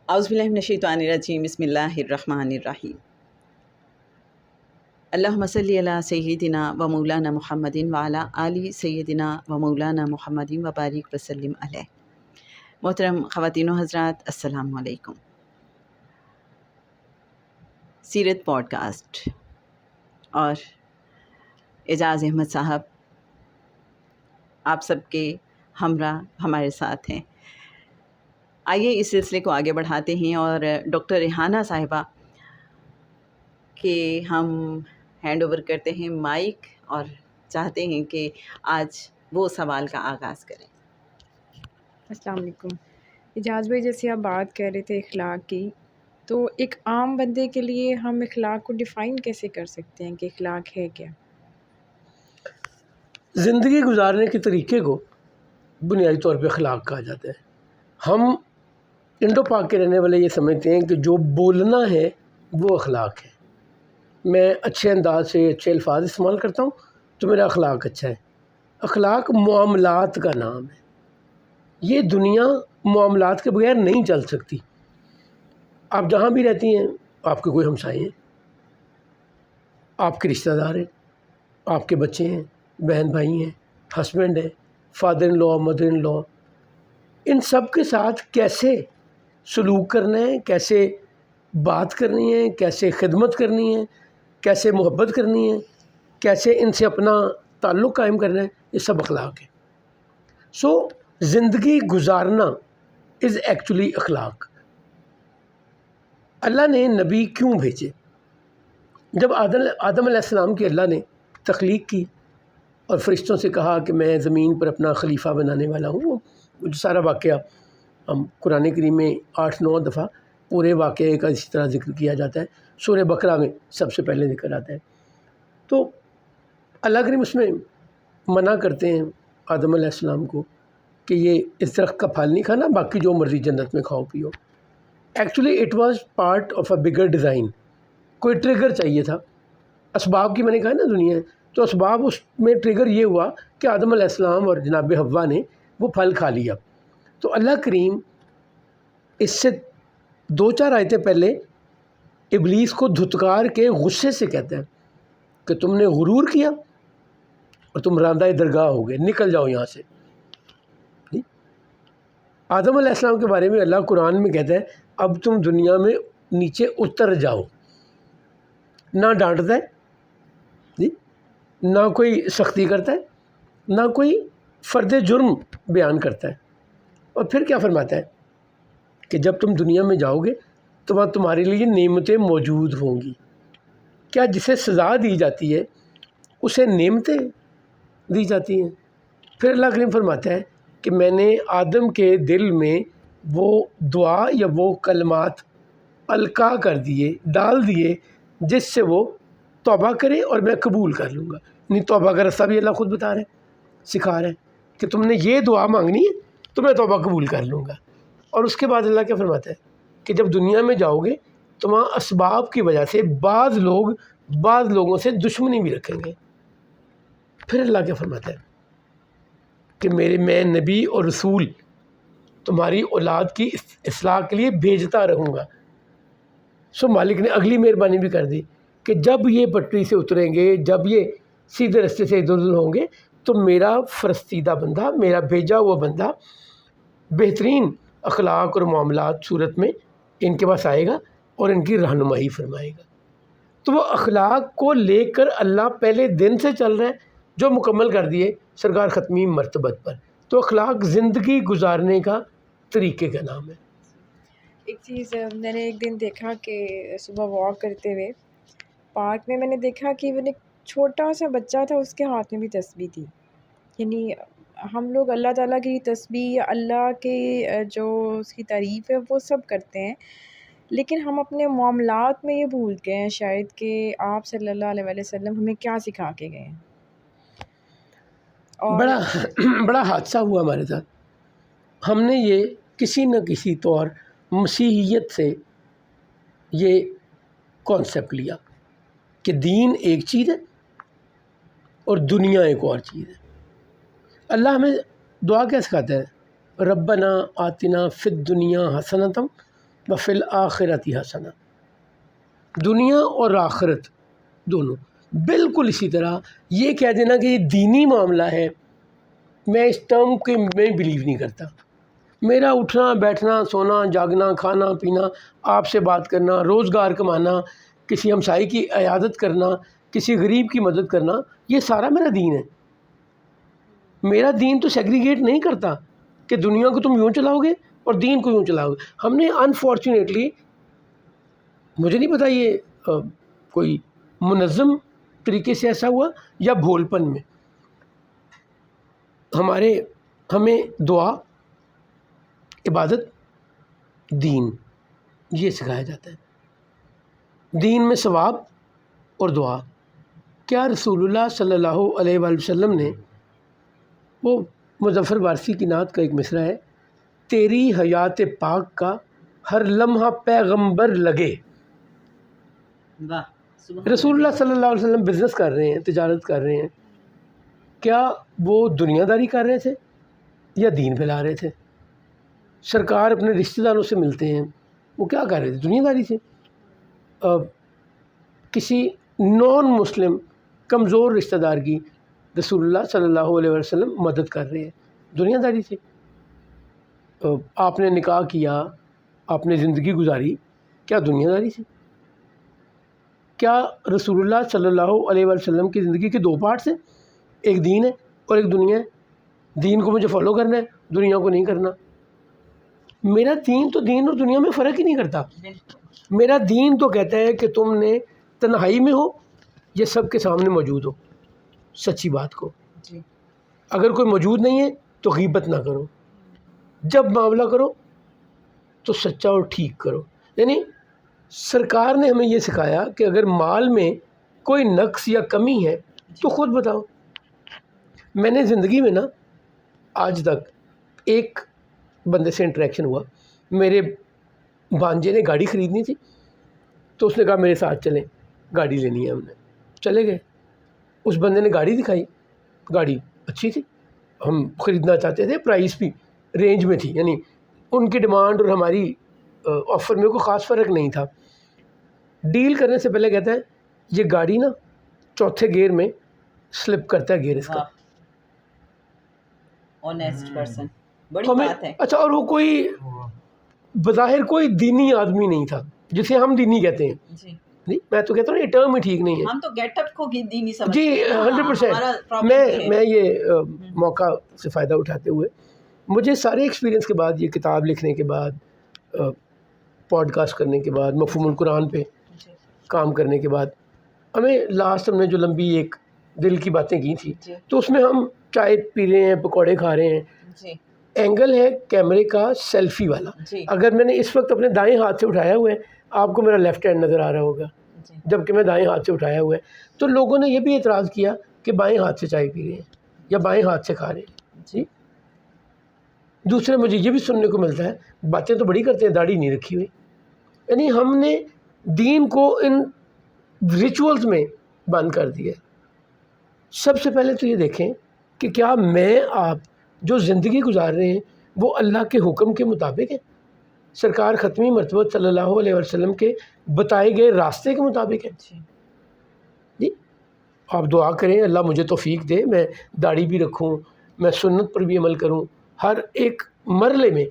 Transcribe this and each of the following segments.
اعوذ باللہ من الشیطان الرجیم، بسم اللہ الرحمن الرحیم۔ اللہم صلی علی سیدنا و مولانا محمد وعلی آل سیدنا و مولانا محمد وبارک وسلم علیہ۔ محترم خواتین و حضرات، السلام علیکم۔ سیرت پوڈ کاسٹ اور اعجاز احمد صاحب آپ سب کے ہمراہ ہمارے ساتھ ہیں۔ آئیے اس سلسلے کو آگے بڑھاتے ہیں اور ڈاکٹر ریحانہ صاحبہ کے ہم ہینڈ اوور کرتے ہیں مائک اور چاہتے ہیں کہ آج وہ سوال کا آغاز کریں۔ السلام علیکم۔ اعجاز بھائی، جیسے آپ بات کر رہے تھے اخلاق کی، تو ایک عام بندے کے لیے ہم اخلاق کو ڈیفائن کیسے کر سکتے ہیں کہ اخلاق ہے کیا؟ زندگی گزارنے کے طریقے کو بنیادی طور پہ اخلاق کہا جاتا ہے۔ ہم انڈو پاک کے رہنے والے یہ سمجھتے ہیں کہ جو بولنا ہے وہ اخلاق ہے۔ میں اچھے انداز سے اچھے الفاظ استعمال کرتا ہوں تو میرا اخلاق اچھا ہے۔ اخلاق معاملات کا نام ہے۔ یہ دنیا معاملات کے بغیر نہیں چل سکتی۔ آپ جہاں بھی رہتی ہیں، آپ کے کوئی ہمسائے ہیں، آپ کے رشتہ دار ہیں، آپ کے بچے ہیں، بہن بھائی ہیں، ہسبینڈ ہیں، فادر ان لا، مدر ان لا، ان سب کے ساتھ کیسے سلوک کرنا ہے، کیسے بات کرنی ہے، کیسے خدمت کرنی ہے، کیسے محبت کرنی ہے، کیسے ان سے اپنا تعلق قائم کرنا ہے، یہ سب اخلاق ہے۔ سو زندگی گزارنا از ایکچولی اخلاق۔ اللہ نے نبی کیوں بھیجے؟ جب آدم علیہ السلام کی اللہ نے تخلیق کی اور فرشتوں سے کہا کہ میں زمین پر اپنا خلیفہ بنانے والا ہوں، وہ جو سارا واقعہ ہم قرآن کریم میں 8-9 دفعہ پورے واقعے کا اسی طرح ذکر کیا جاتا ہے۔ سورہ بقرہ میں سب سے پہلے ذکر آتا ہے۔ تو اللہ کریم اس میں منع کرتے ہیں آدم علیہ السلام کو کہ یہ اس درخت کا پھل نہیں کھانا، باقی جو مرضی جنت میں کھاؤ پیو۔ Actually it was part of a bigger design. کوئی ٹریگر چاہیے تھا۔ اسباب کی میں نے کہا نا دنیا ہے، تو اسباب اس میں ٹریگر یہ ہوا کہ آدم علیہ السلام اور جناب حوا نے وہ پھل کھا لیا۔ تو اللہ کریم اس سے 2-4 آیتیں پہلے ابلیس کو دھتکار کے غصے سے کہتا ہے کہ تم نے غرور کیا اور تم راندہ درگاہ ہو گئے، نکل جاؤ یہاں سے۔ آدم علیہ السلام کے بارے میں اللہ قرآن میں کہتا ہے اب تم دنیا میں نیچے اتر جاؤ۔ نہ ڈانٹتا ہے، نہ کوئی سختی کرتا ہے، نہ کوئی فرد جرم بیان کرتا ہے، اور پھر کیا فرماتا ہے کہ جب تم دنیا میں جاؤ گے تو وہاں تمہارے لیے نعمتیں موجود ہوں گی۔ کیا جسے سزا دی جاتی ہے اسے نعمتیں دی جاتی ہیں؟ پھر اللہ کریم فرماتا ہے کہ میں نے آدم کے دل میں وہ دعا یا وہ کلمات القاء کر دیے، ڈال دیے، جس سے وہ توبہ کرے اور میں قبول کر لوں گا۔ یعنی توبہ کا راستہ بھی اللہ خود بتا رہا ہے، سکھا رہا ہے کہ تم نے یہ دعا مانگنی ہے تو میں توبہ قبول کر لوں گا۔ اور اس کے بعد اللہ کیا فرماتا ہے کہ جب دنیا میں جاؤ گے تو وہاں اسباب کی وجہ سے بعض لوگوں سے دشمنی بھی رکھیں گے۔ پھر اللہ کیا فرماتا ہے کہ میں نبی اور رسول تمہاری اولاد کی اصلاح کے لیے بھیجتا رہوں گا۔ سو مالک نے اگلی مہربانی بھی کر دی کہ جب یہ پٹری سے اتریں گے، جب یہ سیدھے راستے سے ادھر ادھر ہوں گے تو میرا فرستیدہ بندہ، میرا بھیجا ہوا بندہ بہترین اخلاق اور معاملات صورت میں ان کے پاس آئے گا اور ان کی رہنمائی فرمائے گا۔ تو وہ اخلاق کو لے کر اللہ پہلے دن سے چل رہا ہے جو مکمل کر دیے سرکار ختمی مرتبت پر۔ تو اخلاق زندگی گزارنے کا طریقے کا نام ہے۔ ایک چیز میں نے ایک دن دیکھا کہ صبح واک کرتے ہوئے پارک میں نے دیکھا کہ وہ ایک چھوٹا سا بچہ تھا، اس کے ہاتھ میں بھی تسبیح تھی۔ یعنی ہم لوگ اللہ تعالیٰ کی تسبیح، اللہ کے جو اس کی تعریف ہے وہ سب کرتے ہیں، لیکن ہم اپنے معاملات میں یہ بھول گئے ہیں شاید کہ آپ صلی اللہ علیہ وآلہ وسلم ہمیں کیا سکھا کے گئے ہیں۔ اور بڑا حادثہ ہوا ہمارے ساتھ۔ ہم نے یہ کسی نہ کسی طور مسیحیت سے یہ کانسیپٹ لیا کہ دین ایک چیز ہے اور دنیا ایک اور چیز ہے۔ اللہ ہمیں دعا کیا سکھاتا ہے؟ ربنا آتنا فی الدنیا حسنۃ وفی الآخرۃ حسنہ، دنیا اور آخرت دونوں. بالکل اسی طرح یہ کہہ دینا کہ یہ دینی معاملہ ہے، میں اس ٹرم کے میں بلیو نہیں کرتا. میرا اٹھنا بیٹھنا سونا جاگنا کھانا پینا، آپ سے بات کرنا، روزگار کمانا، کسی ہمسائے کی عیادت کرنا، کسی غریب کی مدد کرنا، یہ سارا میرا دین ہے. میرا دین تو سیگریگیٹ نہیں کرتا کہ دنیا کو تم یوں چلاؤ گے اور دین کو یوں چلاؤ گے. ہم نے انفارچونیٹلی، مجھے نہیں پتا یہ کوئی منظم طریقے سے ایسا ہوا یا بھولپن میں، ہمیں دعا، عبادت، دین یہ سکھایا جاتا ہے. دین میں ثواب اور دعا. کیا رسول اللہ صلی اللہ علیہ وآلہ وسلم نے، وہ مظفر وارثی کی نعت کا ایک مصرع ہے، تیری حیات پاک کا ہر لمحہ پیغمبر لگے. واہ سبحان رسول اللہ صلی اللہ علیہ وسلم بزنس کر رہے ہیں، تجارت کر رہے ہیں، کیا وہ دنیا داری کر رہے تھے یا دین پھیلا رہے تھے؟ سرکار اپنے رشتہ داروں سے ملتے ہیں، وہ کیا کر رہے تھے؟ دنیا داری سے. کسی نان مسلم کمزور رشتہ دار کی رسول اللہ صلی اللہ علیہ وسلم مدد کر رہے ہیں، دنیا داری سے. آپ نے نکاح کیا، آپ نے زندگی گزاری، کیا دنیا داری سے؟ کیا رسول اللہ صلی اللہ علیہ وسلم کی زندگی کے دو پارٹس ہیں، ایک دین ہے اور ایک دنیا ہے؟ دین کو مجھے فالو کرنا ہے، دنیا کو نہیں کرنا. میرا دین تو دین اور دنیا میں فرق ہی نہیں کرتا. میرا دین تو کہتا ہے کہ تم نے تنہائی میں ہو یہ سب کے سامنے موجود ہو سچی بات کو. جی اگر کوئی موجود نہیں ہے تو غیبت نہ کرو، جب معاملہ کرو تو سچا اور ٹھیک کرو. یعنی سرکار نے ہمیں یہ سکھایا کہ اگر مال میں کوئی نقص یا کمی ہے تو خود بتاؤ. میں نے زندگی میں نا آج تک ایک بندے سے انٹریکشن ہوا، میرے بھانجے نے گاڑی خریدنی تھی تو اس نے کہا میرے ساتھ چلیں، گاڑی لینی ہے. ہم نے چلے گئے، اس بندے نے گاڑی دکھائی، گاڑی اچھی تھی، ہم خریدنا چاہتے تھے، پرائس بھی رینج میں تھی، یعنی ان کی ڈیمانڈ اور ہماری آفر میں کوئی خاص فرق نہیں تھا. ڈیل کرنے سے پہلے کہتا ہے یہ گاڑی نا چوتھے گیئر میں سلپ کرتا ہے گیئر اس کا. آنیسٹ پرسن، بڑی ہمیں بات ہے. اچھا، اور وہ کوئی بظاہر کوئی دینی آدمی نہیں تھا جسے ہم دینی کہتے ہیں. جی نہیں، میں تو کہتا ہوں یہ ٹرم ہی ٹھیک نہیں ہے. ہم تو گیٹ اپ کو دینی سمجھتے جی ہیں. 100%. میں یہ موقع سے فائدہ اٹھاتے ہوئے، مجھے سارے ایکسپیرینس کے بعد، یہ کتاب لکھنے کے بعد، پوڈ کاسٹ کرنے کے بعد، مفہوم القرآن پہ کام کرنے کے بعد، ہمیں لاسٹ ہم نے جو لمبی ایک دل کی باتیں کی تھی، تو اس میں ہم چائے پی رہے ہیں، پکوڑے کھا رہے ہیں. جی اینگل ہے کیمرے کا سیلفی والا. جی اگر میں نے اس وقت اپنے دائیں ہاتھ سے اٹھایا ہوا ہے، آپ کو میرا لیفٹ ہینڈ نظر آ رہا ہوگا، جی جب کہ میں دائیں ہاتھ سے اٹھایا ہوا ہے. تو لوگوں نے یہ بھی اعتراض کیا کہ بائیں ہاتھ سے چائے پی رہے ہیں یا بائیں ہاتھ سے کھا رہے ہیں. جی دوسرے مجھے یہ بھی سننے کو ملتا ہے، باتیں تو بڑی کرتے ہیں، داڑھی نہیں رکھی ہوئی. یعنی ہم نے دین کو ان ریچولز میں بند کر دیا. سب سے پہلے تو یہ دیکھیں کہ کیا میں آپ جو زندگی گزار رہے ہیں وہ اللہ کے حکم کے مطابق ہے، سرکار ختمی مرتبہ صلی اللہ علیہ وسلم کے بتائے گئے راستے کے مطابق ہے. جی آپ دعا کریں اللہ مجھے توفیق دے، میں داڑھی بھی رکھوں، میں سنت پر بھی عمل کروں ہر ایک مرحلے میں،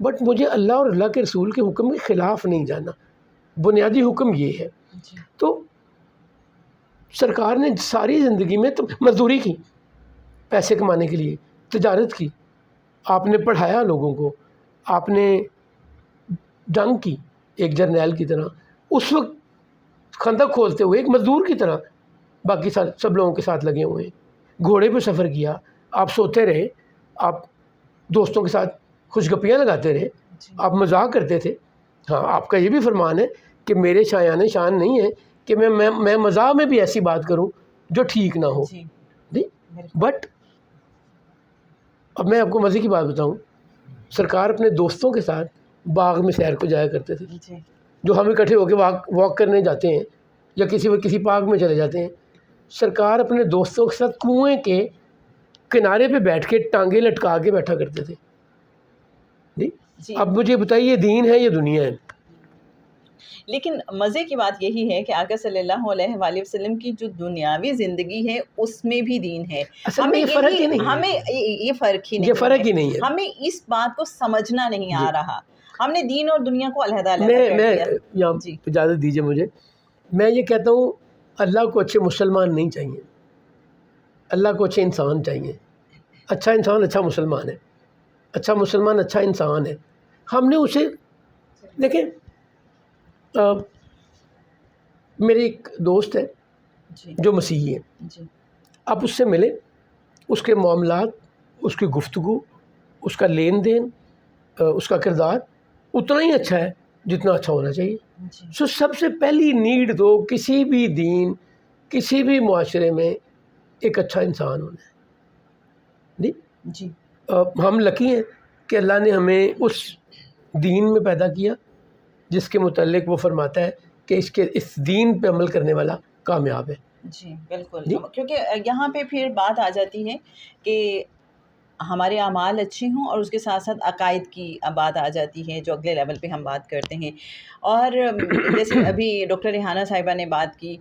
بٹ مجھے اللہ اور اللہ کے رسول کے حکم کے خلاف نہیں جانا. بنیادی حکم یہ ہے. تو سرکار نے ساری زندگی میں تو مزدوری کی، پیسے کمانے کے لیے تجارت کی، آپ نے پڑھایا لوگوں کو، آپ نے جنگ کی ایک جرنیل کی طرح، اس وقت خندق کھولتے ہوئے ایک مزدور کی طرح باقی سب لوگوں کے ساتھ لگے ہوئے ہیں. گھوڑے پہ سفر کیا، آپ سوتے رہے، آپ دوستوں کے ساتھ خوش گپیاں لگاتے رہے، آپ مذاق کرتے تھے. ہاں آپ کا یہ بھی فرمان ہے کہ میرے شایان شان نہیں ہے کہ میں مزاح میں بھی ایسی بات کروں جو ٹھیک نہ ہو. جی بٹ اب میں آپ کو مزے کی بات بتاؤں، سرکار اپنے دوستوں کے ساتھ باغ میں سیر کو جایا کرتے تھے، جو ہم اکٹھے ہو کے واک کرنے جاتے ہیں یا کسی پارک میں چلے جاتے ہیں. سرکار اپنے دوستوں کے ساتھ کنویں کے کنارے پہ بیٹھ کے ٹانگیں لٹکا کے بیٹھا کرتے تھے. جی اب مجھے بتائیے یہ دین ہے یا دنیا ہے؟ لیکن مزے کی بات یہی ہے کہ آقا صلی اللہ علیہ وآلہ وسلم کی جو دنیاوی زندگی ہے اس میں بھی دین ہے. اصل میں یہ فرق ہی نہیں ہے. ہمیں یہ فرق ہی نہیں, یہ فرق ہی نہیں ہے. ہمیں اس بات کو سمجھنا نہیں آ رہا. ہم نے دین اور دنیا کو علیحدہ میں کر دیا. یہاں اجازت دیجیے مجھے, میں یہ کہتا ہوں اللہ کو اچھے مسلمان نہیں چاہیے, اللہ کو اچھے انسان چاہیے. اچھا انسان اچھا مسلمان ہے, اچھا مسلمان اچھا انسان ہے. ہم نے اسے دیکھیں, میرے ایک دوست ہے جو مسیحی ہے, آپ اس سے ملیں, اس کے معاملات, اس کی گفتگو, اس کا لین دین, اس کا کردار اتنا ہی اچھا ہے جتنا اچھا ہونا چاہیے. سو سب سے پہلی نیڈ تو کسی بھی دین, کسی بھی معاشرے میں ایک اچھا انسان ہونا ہے. جی ہم لکی ہیں کہ اللہ نے ہمیں اس دین میں پیدا کیا جس کے متعلق وہ فرماتا ہے کہ اس دین پہ عمل کرنے والا کامیاب ہے. جی بالکل, کیونکہ یہاں پہ پھر بات آ جاتی ہے کہ ہمارے اعمال اچھے ہوں اور اس کے ساتھ ساتھ عقائد کی بات آ جاتی ہے جو اگلے لیول پہ ہم بات کرتے ہیں. اور جیسے ابھی ڈاکٹر ریحانہ صاحبہ نے بات کی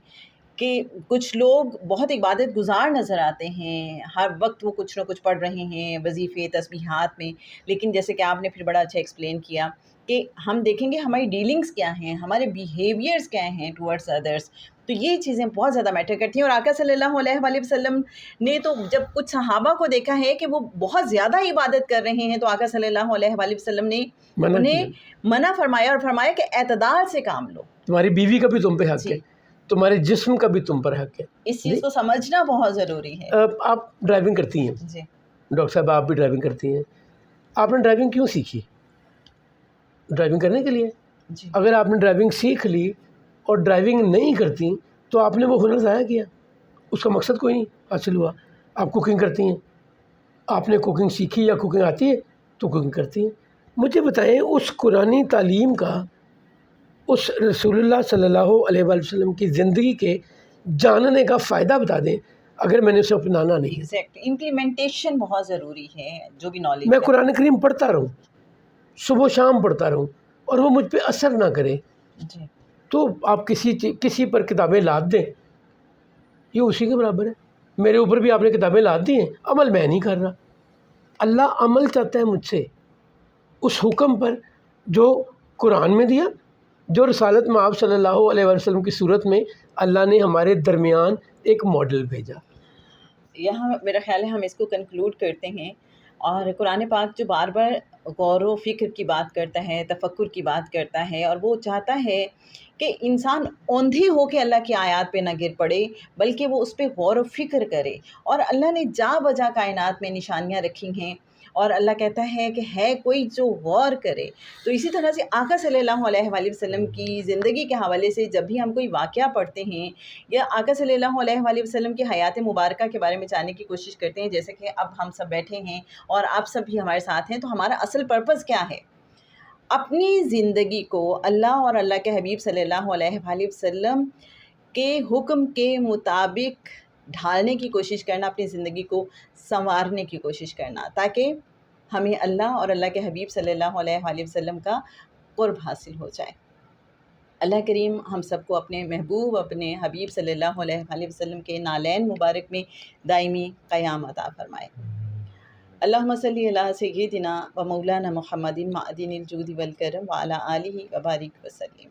کہ کچھ لوگ بہت عبادت گزار نظر آتے ہیں, ہر وقت وہ کچھ نہ کچھ پڑھ رہے ہیں وظیفے تسبیحات میں, لیکن جیسے کہ آپ نے پھر بڑا اچھا ایکسپلین کیا کہ ہم دیکھیں گے ہماری ڈیلنگز کیا ہیں, ہمارے بیہیویئرز کیا ہیں ٹورڈز ادرس. تو یہ چیزیں بہت زیادہ میٹر کرتی ہیں. اور آقا صلی اللہ علیہ وآلہ وسلم نے تو جب کچھ صحابہ کو دیکھا ہے کہ وہ بہت زیادہ عبادت کر رہے ہیں تو آقا صلی اللہ علیہ وآلہ وسلم نے انہیں منع فرمایا اور فرمایا کہ اعتدال سے کام لو. تمہاری بیوی کا بھی تم پہ حق ہے, تمہارے جسم کا بھی تم پر حق ہے. اس چیز کو سمجھنا بہت ضروری ہے. آپ ڈرائیونگ کرتی ہیں جی ڈاکٹر صاحب, آپ بھی ڈرائیونگ کرتی ہیں. آپ نے ڈرائیونگ کیوں سیکھی؟ ڈرائیونگ کرنے کے لیے. اگر آپ نے ڈرائیونگ سیکھ لی اور ڈرائیونگ نہیں کرتی تو آپ نے وہ ہنر ضائع کیا, اس کا مقصد کوئی نہیں حاصل ہوا. آپ کوکنگ کرتی ہیں, آپ نے کوکنگ سیکھی یا کوکنگ آتی ہے تو کوکنگ کرتی ہیں. مجھے بتائیں اس قرآنی تعلیم کا, اس رسول اللہ صلی اللہ علیہ وآلہ وسلم کی زندگی کے جاننے کا فائدہ بتا دیں اگر میں نے اسے اپنانا نہیں. ایگزیکٹ امپلیمنٹیشن بہت ضروری ہے. جو بھی نالج میں قرآن کریم پڑھتا رہوں, صبح و شام پڑھتا رہوں, اور وہ مجھ پہ اثر نہ کرے, تو آپ کسی پر کتابیں لاد دیں, یہ اسی کے برابر ہے. میرے اوپر بھی آپ نے کتابیں لاد دی ہیں, عمل میں نہیں کر رہا. اللہ عمل چاہتا ہے مجھ سے اس حکم پر جو قرآن میں دیا, جو رسالت میں آپ صلی اللہ علیہ وسلم کی صورت میں اللہ نے ہمارے درمیان ایک ماڈل بھیجا. یہاں میرا خیال ہے ہم اس کو کنکلوڈ کرتے ہیں. اور قرآن پاک جو بار بار غور و فکر کی بات کرتا ہے, تفکر کی بات کرتا ہے, اور وہ چاہتا ہے کہ انسان اوندھی ہو کے اللہ کی آیات پہ نہ گر پڑے بلکہ وہ اس پہ غور و فکر کرے. اور اللہ نے جا بجا کائنات میں نشانیاں رکھی ہیں اور اللہ کہتا ہے کہ ہے کوئی جو غور کرے. تو اسی طرح سے آقا صلی اللہ علیہ وآلہ وسلم کی زندگی کے حوالے سے جب بھی ہم کوئی واقعہ پڑھتے ہیں یا آقا صلی اللہ علیہ وآلہ وسلم کی حیات مبارکہ کے بارے میں جاننے کی کوشش کرتے ہیں, جیسے کہ اب ہم سب بیٹھے ہیں اور آپ سب بھی ہمارے ساتھ ہیں, تو ہمارا اصل پرپس کیا ہے؟ اپنی زندگی کو اللہ اور اللہ کے حبیب صلی اللہ علیہ وآلہ وسلم کے حکم کے مطابق ڈھالنے کی کوشش کرنا, اپنی زندگی کو سنوارنے کی کوشش کرنا, تاکہ ہمیں اللہ اور اللہ کے حبیب صلی اللہ علیہ وآلہ وسلم کا قرب حاصل ہو جائے. اللہ کریم ہم سب کو اپنے محبوب, اپنے حبیب صلی اللہ علیہ وآلہ وسلم کے نالین مبارک میں دائمی قیام عطا فرمائے. اللہم صلی علی سیدنا و مولانا محمد معدن الجود والکرم وعلی آلہ وبارک وسلم.